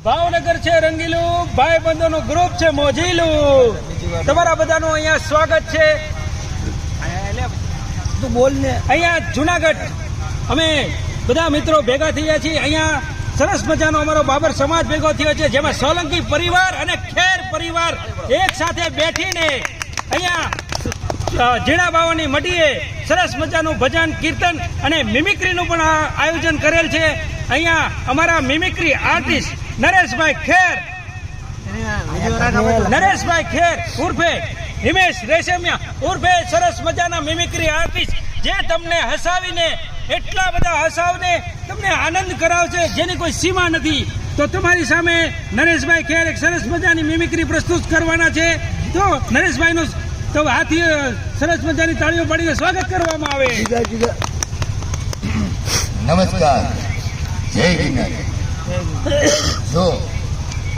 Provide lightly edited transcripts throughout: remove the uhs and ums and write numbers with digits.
ભાવનગર છે રંગીલું, ભાઈબંધોનું ગ્રુપ છે મોજીલું. તમારા બધાનું અહીંયા સ્વાગત છે. તું બોલ ને. અહીંયા જુનાગઢ અમે બધા મિત્રો ભેગા થયા છીએ. અહીંયા સરસ મજાનો અમારો બાબર સમાજ ભેગો થયો છે, જેમાં સોલંકી પરિવાર અને ખેર પરિવાર એક સાથે બેઠીને અહીંયા ઝીણા બાવાની મઢીએ સરસ મજાનું ભજન કીર્તન અને મિમિક્રીનું પણ આયોજન કરેલ છે. અહીંયા અમારા મિમિક્રી આર્ટિસ્ટ નરેશભાઈ ખેર ઉર્ફે હિમેશ રેશમિયા ઉર્ફે સરસ મજાના મિમિક્રી આર્ટિસ્ટ, જે તમને હસાવીને એટલા બધા હસાવને તમને આનંદ કરાવશે જેની કોઈ સીમા નથી. તો તમારી સામે નરેશભાઈ ખેર એક સરસ મજાની મિમિક્રી પ્રસ્તુત કરવાના છે. તો નરેશભાઈનું તો હાથી સરસ મજાની તાળીઓ પાડીને સ્વાગત કરવામાં આવે. નમસ્કાર, જય ગિરનાર. જો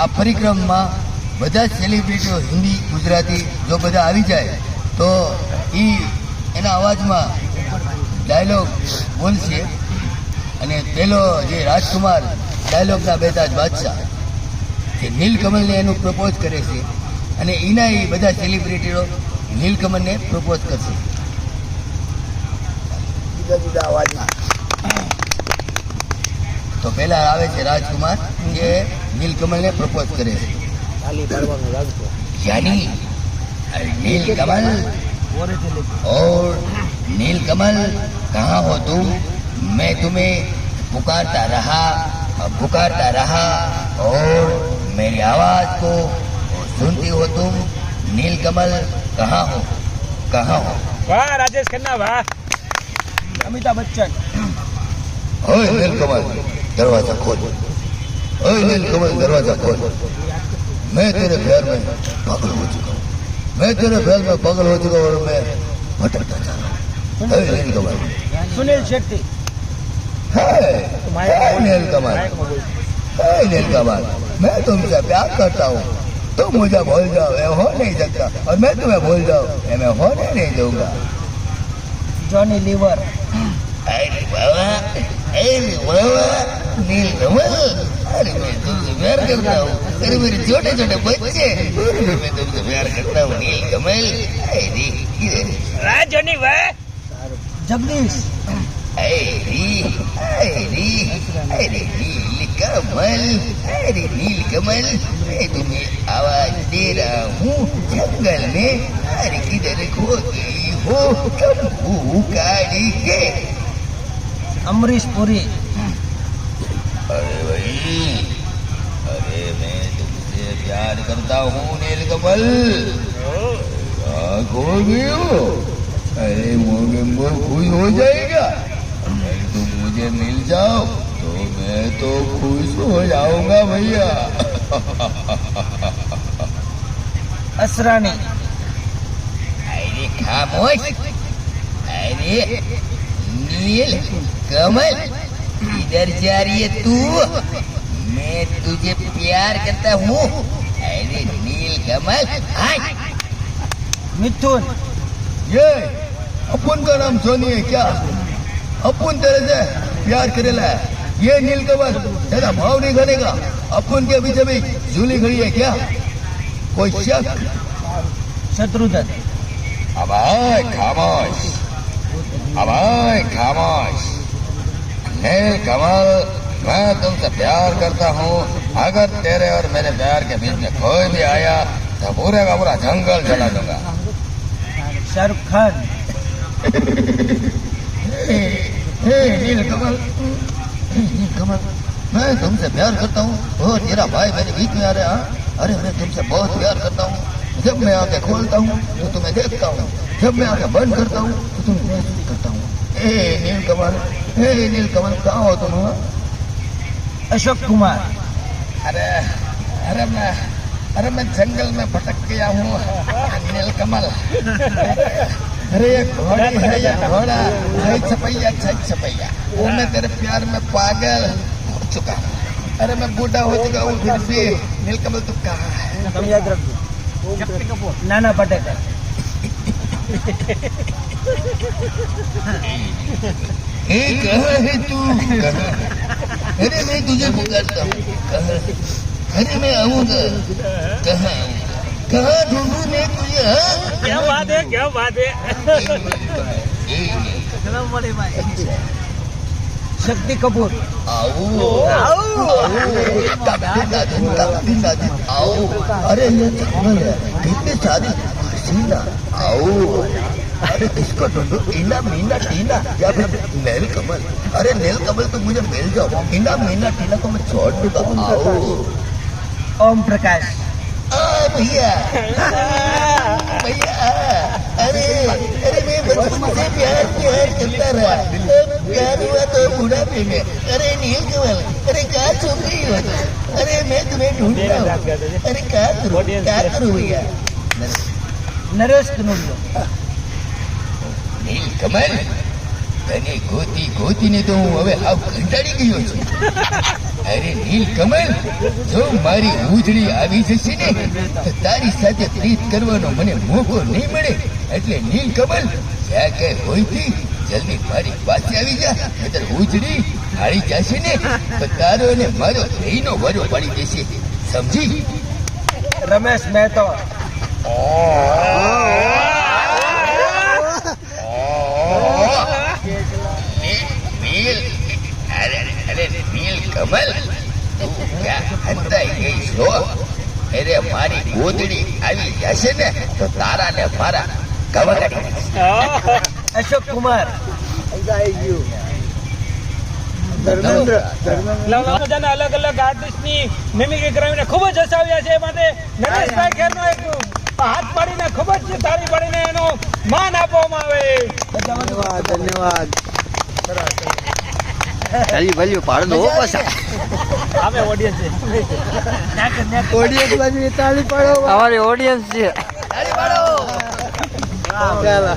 આ પરિક્રમમાં બધા સેલિબ્રિટીઓ હિન્દી ગુજરાતી જો બધા આવી જાય તો એના અવાજમાં ડાયલોગ બોલશે. અને પેલો જે રાજકુમાર ડાયલોગના બેતાજ બાદશાહ જે નીલકમલને એનું પ્રપોઝ કરે છે, અને એના એ બધા સેલિબ્રિટીઓ નીલકમલને પ્રપોઝ કરશે જુદા જુદા અવાજમાં. તો પહેલા આવે છે રાજકુમાર, જે નીલકમલને પ્રપોઝ કરે છે. यानी नीलकमल और नीलकमल कहाँ हो तुम? मैं तुम्हें पुकारता रहा और मेरी आवाज को सुनती हो तुम? नीलकमल कहाँ हो? વાહ રાજેશ ખન્ના, વાહ. અમિતાભ બચ્ચન. ओए नीलकमल दरवाजा खोल, ओए नीलकमल दरवाजा खोल. मैं तेरे प्यार में पागल हो चुका हूँ, मैं तेरे प्यार में पागल हो चुका हूँ और मैं भटकता जा रहा हूँ. नीलकमल. सुनील शेट्टी. नीलकमल, मैं तुमसे प्यार करता हूँ, तुम मुझे भूल जाओ ये हो नहीं सकता, और मैं तुम्हें भूल जाऊँ ये मैं होने नहीं दूंगा. Johnny liver. नीलकमल, अरे मैं तुमसे प्यार करता हूँ, अरे मेरे छोटे छोटे बच्चे, मैं तुमसे प्यार करता हूँ नीलकमल. जॉनी वाह. जगदीश. नीलकमल, मैं तुम्हें आवाज दे रहा हूँ जंगल में. अरे किधर खो गई हो काढ़ी के? अमरीश पुरी. अरे भाई, अरे मैं तुमसे प्यार करता हूँ नीलकमल. खो गई हो? अरे मोगे मोर खुश हो जाएगा. अगर तुम मुझे मिल जाओ तो मैं तो खुश हो जाऊंगा भैया. असरानी. अरे खामोश. अरे नीलकमल, इधर जा रही है तू? मैं तुझे प्यार करता हूँ. अरे नीलकमल. मिथुन. ये अपन का नाम सोनी है क्या? अपन तेरे से प्यार करेला है. ये नीलकमल तेरा भाव नहीं करेगा. अपन के पीछे भी झूली खड़ी है क्या? कोई शक? शत्रुघ्न. अब खामोश, खामोश. नीलकमल, मैं तुमसे प्यार करता हूँ. अगर तेरे और मेरे प्यार के बीच में कोई भी आया तो पूरे का पूरा जंगल जला दूंगा. शाहरुख खान. नीलकमल, मैं तुमसे प्यार करता हूँ और तेरा भाई मेरे बीच में आ रहा है. अरे मैं तुमसे बहुत प्यार करता हूँ. जब मैं आंखें खोलता हूँ तो तुम्हें देखता हूँ, जब मैं आंखें बंद करता हूँ तो तुम्हें महसूस करता हूँ. नीलकमल कहाँ हो तुम? अशोक कुमार. अरे मैं जंगल में भटक गया हूँ नीलकमल. अरे ये घोड़ी है, ये घोड़ा छई छपैया, वो मैं तेरे प्यार में पागल हो चुका हूँ. अरे मैं बूढ़ा हो चुका हूँ फिर भी. नीलकमल तू कहाँ है? याद रखो. नाना पाटेकर. कहाँ है तू? अरे मैं तुझे पुकारता हूँ अरे मैं आऊंगा कहाँ ढूंढूं मैं तुझे हाँ? क्या बात है क्या बात है शक्ति कपूर आओ आओ अरे ये जंगल है कितनी सारी हसीना आओ अरे किसको ढूंढो इना मीना टीना या फिर नील कमल अरे नील कमल तो मुझे मिल जाओ इना मीना टीना को मैं छोड़ दूंगा आओ ओम प्रकाश भैया भैया अरे अरे मैं बचपन से प्यार करता रहा प्यार हुआ तो बुढ़ापे में अरे नील कमल अरे क्या छुप गई हो अरे मैं तुम्हें ढूंढ रहा हूँ अरे क्या करूँ भैया नरेश कनोडिया નીલ કમલ તને ગોતી ગોતીને તો હું હવે હાવ કંટાળી ગયો છું અરે નીલ કમલ જો મારી ઉજળી આવી જશે ને તો તારી સાથે પ્રીત કરવાનો મને મોકો નહીં મળે એટલે નીલ કમલ જ્યાં કઈ હોયથી જલ્દી મારી પાસે આવી જા નહીતર ઉજળી હાળી જશે ને તો તારો અને મારો બેયનો વરો પડી જશે સમજી रमेश मेहता नील अरे अरे नील कमल तू क्या हंताई गई છો અરે મારી ગોદડી આવી જશે ને તો તારા ને મારા કવકડી अशोक कुमार મજાના અલગ અલગ આર્ટિસ્ટની મિમિક્રી કરાવીને ખૂબ જ હસાવ્યા છે એ માટે નરેશભાઈ ખેરનો એક હાથ પાડીને ખૂબ જ તાળી પાડીને એનો માન આપવામાં આવે ધન્યવાદ તારી વેલ્યુ પાડ દો પાછા અમે ઓડિયન્સ છે ઓડિયન્સ બાજુ તાળી પાડો અમારી ઓડિયન્સ છે તાળી પાડો ચાલો